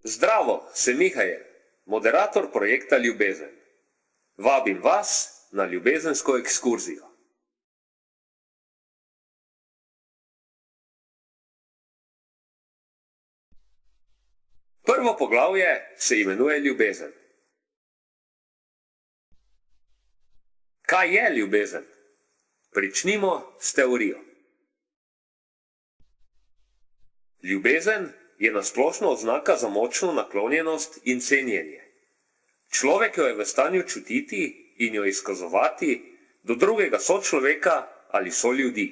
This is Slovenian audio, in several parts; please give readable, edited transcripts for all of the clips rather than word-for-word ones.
Zdravo, sem Mihael, moderator projekta Ljubezen. Vabim vas na ljubezensko ekskurzijo. Prvo poglavje se imenuje Ljubezen. Kaj je ljubezen? Pričnimo s teorijo. Ljubezen je nasplošno oznaka za močno naklonjenost in cenjenje. Človek jo je v stanju čutiti in jo izkazovati do drugega sočloveka ali soljudi.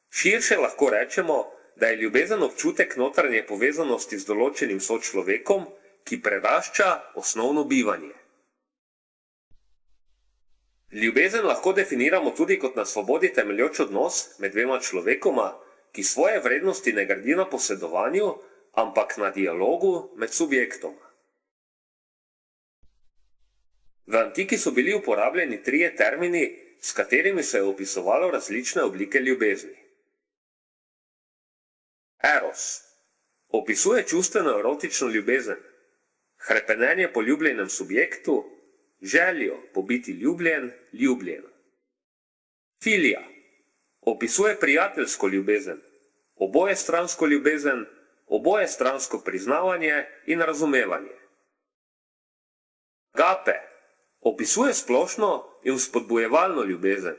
Širše lahko rečemo, da je ljubezen občutek notranje povezanosti z določenim sočlovekom, ki prerašča osnovno bivanje. Ljubezen lahko definiramo tudi kot na svobodi temeljoč odnos med dvema človekoma, ki svoje vrednosti ne gradi na posedovanju, ampak na dialogu med subjektoma. V antiki so bili uporabljeni trije termini, s katerimi se je opisovalo različne oblike ljubezni. Eros opisuje čustveno erotično ljubezen, hrepenenje po ljubljenem subjektu, željo po biti ljubljen, ljubljena. Filija opisuje prijateljsko ljubezen, obojestransko ljubezen, obojestransko priznavanje in razumevanje. Agape opisuje splošno in vzpodbujevalno ljubezen,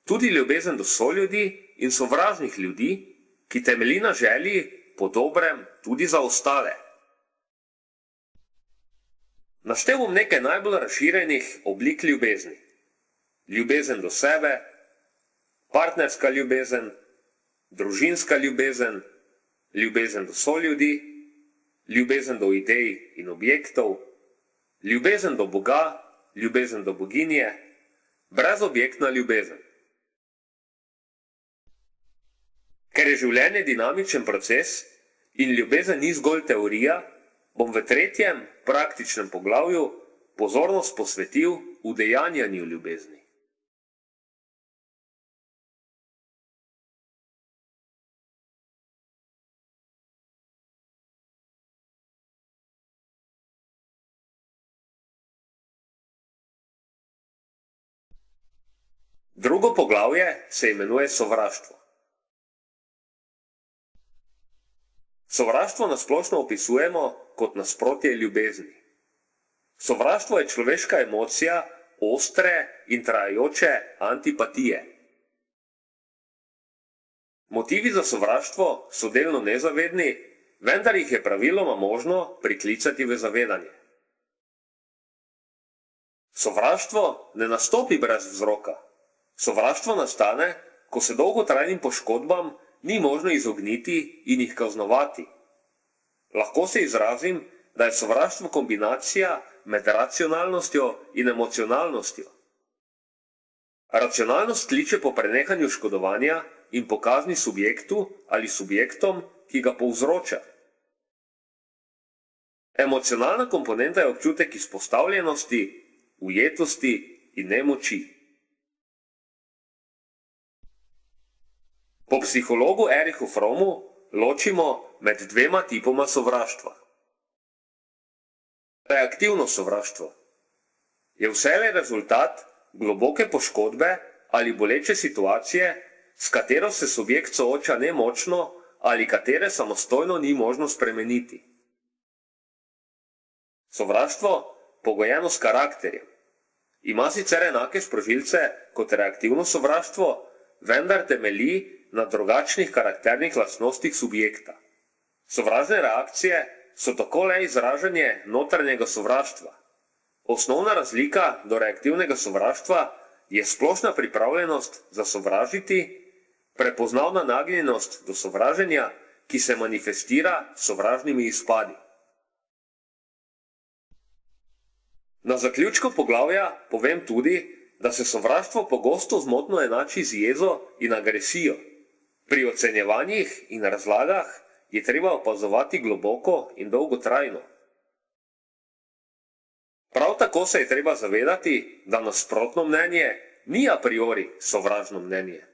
tudi ljubezen do soljudi in sovražnih ljudi, ki temelji na želji po dobrem tudi za ostale. Naštel bom nekaj najbolj razširjenih oblik ljubezni. Ljubezen do sebe, partnerska ljubezen, družinska ljubezen, ljubezen do soljudi, ljubezen do idej in objektov, ljubezen do Boga, ljubezen do boginje, brezobjektna ljubezen. Ker je življenje dinamičen proces in ljubezen ni zgolj teorija, bom v tretjem, praktičnem poglavju pozornost posvetil udejanjanju ljubezni. Drugo poglavje se imenuje sovraštvo. Sovraštvo nasplošno opisujemo kot nasprotje ljubezni. Sovraštvo je človeška emocija ostre in trajajoče antipatije. Motivi za sovraštvo so delno nezavedni, vendar jih je praviloma možno priklicati v zavedanje. Sovraštvo ne nastopi brez vzroka. Sovraštvo nastane, ko se dolgotrajnim poškodbam ni možno izogniti in jih kaznovati. Lahko se izrazim, da je sovraštvo kombinacija med racionalnostjo in emocionalnostjo. Racionalnost kliče po prenehanju škodovanja in po kazni subjektu ali subjektom, ki ga povzroča. Emocionalna komponenta je občutek izpostavljenosti, ujetosti in nemoči. Po psihologu Erichu Frommu ločimo med dvema tipoma sovraštva. Reaktivno sovraštvo je vselej rezultat globoke poškodbe ali boleče situacije, s katero se subjekt sooča nemočno ali katere samostojno ni možno spremeniti. Sovraštvo, pogojeno s karakterjem, ima sicer enake sprožilce kot reaktivno sovraštvo, vendar temelji na drugačnih karakternih lastnostih subjekta. Sovražne reakcije so tako le izražanje notranjega sovraštva. Osnovna razlika do reaktivnega sovraštva je splošna pripravljenost za sovražiti, prepoznavna nagnjenost do sovraženja, ki se manifestira s sovražnimi izpadi. Na zaključku poglavja povem tudi, da se sovraštvo pogosto zmotno enači z jezo in agresijo. Pri ocenjevanjih in razlagah je treba opazovati globoko in dolgotrajno. Prav tako se je treba zavedati, da nasprotno mnenje ni a priori sovražno mnenje.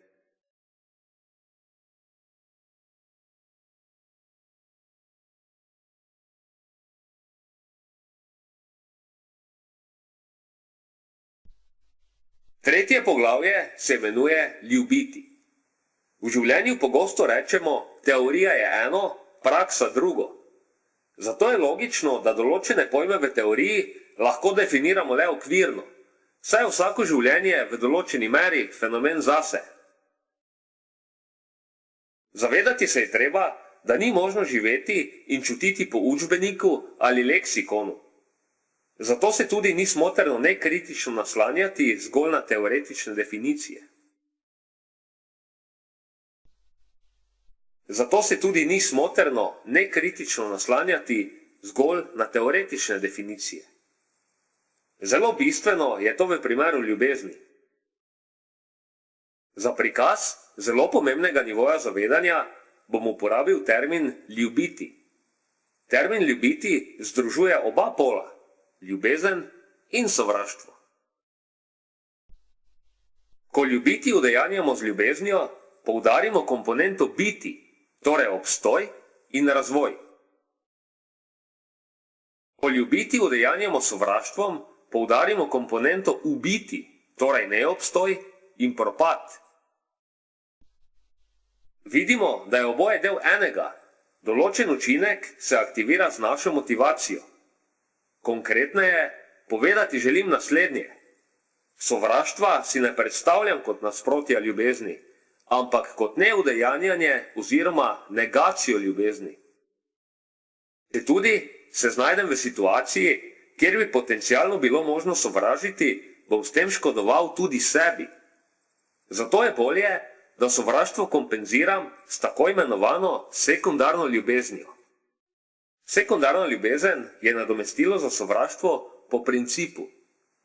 Tretje poglavje se imenuje ljubiti. V življenju pogosto rečemo, teorija je eno, praksa drugo. Zato je logično, da določene pojme v teoriji lahko definiramo le okvirno, saj je vsako življenje v določeni meri fenomen zase. Zavedati se je treba, da ni možno živeti in čutiti po učbeniku ali leksikonu. Zato se tudi ni smotrno nekritično naslanjati zgolj na teoretične definicije. Zato se tudi ni smotrno nekritično naslanjati zgolj na teoretične definicije. Zelo bistveno je to v primeru ljubezni. Za prikaz zelo pomembnega nivoja zavedanja bom uporabil termin ljubiti. Termin ljubiti združuje oba pola, ljubezen in sovraštvo. Ko ljubiti udejanjamo z ljubeznijo, poudarimo komponento biti, torej obstoj in razvoj. Ko ljubiti udejanjamo s sovraštvom, poudarimo komponento ubiti, torej neobstoj in propad. Vidimo, da je oboje del enega. Določen učinek se aktivira z našo motivacijo. Konkretneje, povedati želim naslednje. Sovraštva si ne predstavljam kot nasprotja ljubezni, ampak kot neudejanjanje oziroma negacijo ljubezni. Četudi se znajdem v situaciji, kjer bi potencialno bilo možno sovražiti, bom s tem škodoval tudi sebi. Zato je bolje, da sovraštvo kompenziram s tako imenovano sekundarno ljubeznijo. Sekundarna ljubezen je nadomestilo za sovraštvo po principu: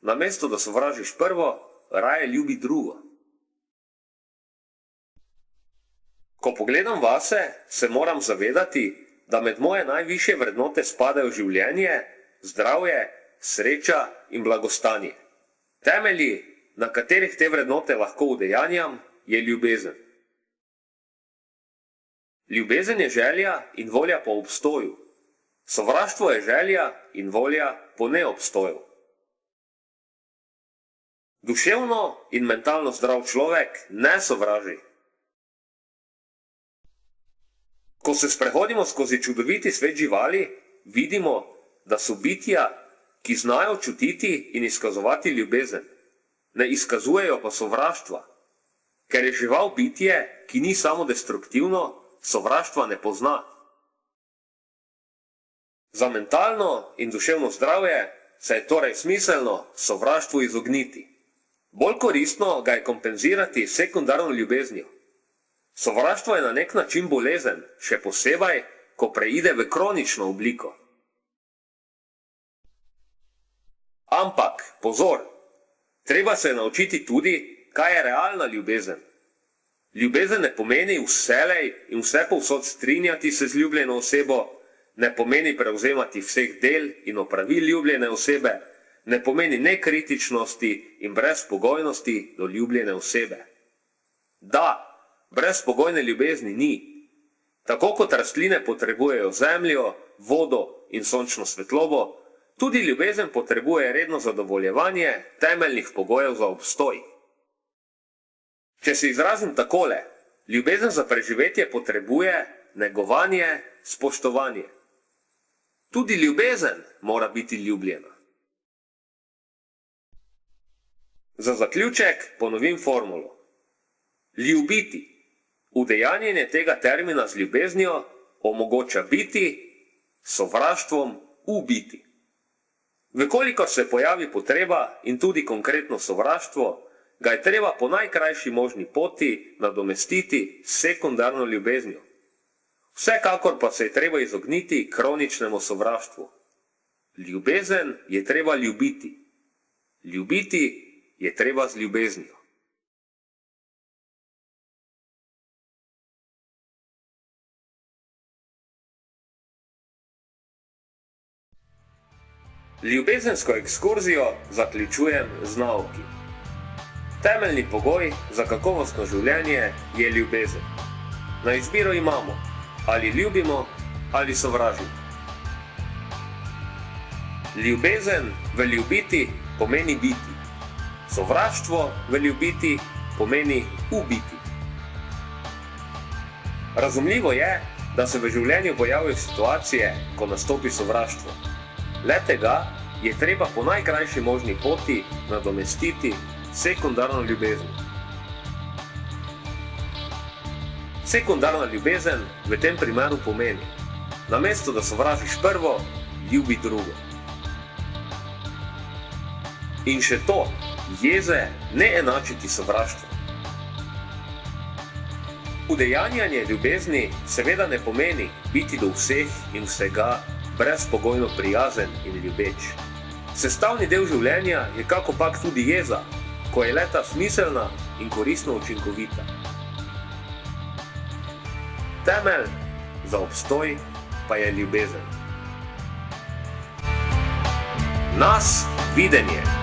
namesto da sovražiš prvo, raje ljubi drugo. Ko pogledam vase, se moram zavedati, da med moje najvišje vrednote spadajo življenje, zdravje, sreča in blagostanje. Temelji, na katerih te vrednote lahko udejanjam, je ljubezen. Ljubezen je želja in volja po obstoju. Sovraštvo je želja in volja po neobstoju. Duševno in mentalno zdrav človek ne sovraži. Ko se sprehodimo skozi čudoviti svet živali, vidimo, da so bitja, ki znajo čutiti in izkazovati ljubezen. Ne izkazujejo pa sovraštva. Ker je žival bitje, ki ni samo destruktivno, sovraštva ne pozna. Za mentalno in duševno zdravje se je torej smiselno sovraštvu izogniti. Bolj koristno ga je kompenzirati s sekundarno ljubeznijo. Sovraštvo je na nek način bolezen, še posebej, ko preide v kronično obliko. Ampak, pozor, treba se naučiti tudi, kaj je realna ljubezen. Ljubezen ne pomeni vselej in vsepovsod strinjati se z ljubljeno osebo, ne pomeni prevzemati vseh del in opravil ljubljene osebe, ne pomeni nekritičnosti in brezpogojnosti do ljubljene osebe. Da, brezpogojne ljubezni ni. Tako kot rastline potrebujejo zemljo, vodo in sončno svetlobo, tudi ljubezen potrebuje redno zadovoljevanje temeljnih pogojev za obstoj. Če se izrazim takole, ljubezen za preživetje potrebuje negovanje, spoštovanje. Tudi ljubezen mora biti ljubljena. Za zaključek ponovim formulo. Ljubiti. Udejanjenje tega termina z ljubeznijo omogoča biti, sovraštvom ubiti. Vkolikor se pojavi potreba in tudi konkretno sovraštvo, ga je treba po najkrajši možni poti nadomestiti s sekundarno ljubeznijo. Vsekakor pa se je treba izogniti kroničnemu sovraštvu. Ljubezen je treba ljubiti. Ljubiti je treba z ljubeznijo. Ljubezensko ekskurzijo zaključujem z nauki. Temeljni pogoj za kakovostno življenje je ljubezen. Na izbiro imamo, ali ljubimo ali sovražimo. Ljubezen v ljubiti pomeni biti. Sovraštvo v ljubiti pomeni ubiti. Razumljivo je, da se v življenju pojavijo situacije, ko nastopi sovraštvo. Le tega je treba po najkrajši možni poti nadomestiti sekundarno ljubezen. Sekundarna ljubezen v tem primeru pomeni: namesto da sovražiš prvo, ljubi drugo. In še to, jeze ne enačiti sovraštva. Udejanjanje ljubezni seveda ne pomeni biti do vseh in vsega brezpogojno prijazen in ljubeč. Sestavni del življenja je kakopak tudi jeza, ko je le-ta smiselna in koristno učinkovita. Temelj za obstoj pa je ljubezen. Nas videnje.